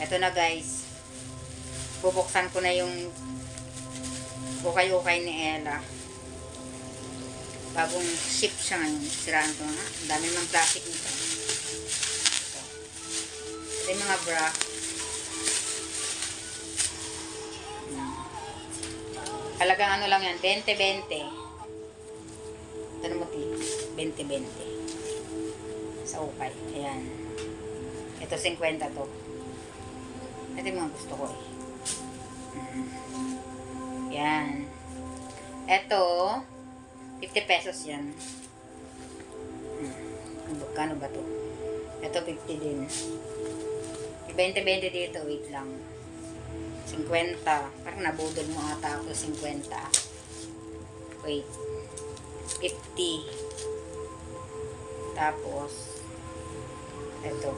Ito na guys. Bubuksan ko na yung ukay-ukay ni Ella. Bagong ship siya ngayon. Siraan ko nga. Ang dami ng plastic nito. Ito yung mga bra. Halagang ano lang yan. 20-20. Ito na mo 20-20. Sa ukay. Ayan. Ito 50 to. Ito yung mga gusto ko eh. Yan. Ito, 50 pesos yan. Kano ba to? Ito 50 din. 20-20 dito, wait lang. 50. Parang nabudol mo ata ako 50. Wait. 50. Tapos, ito.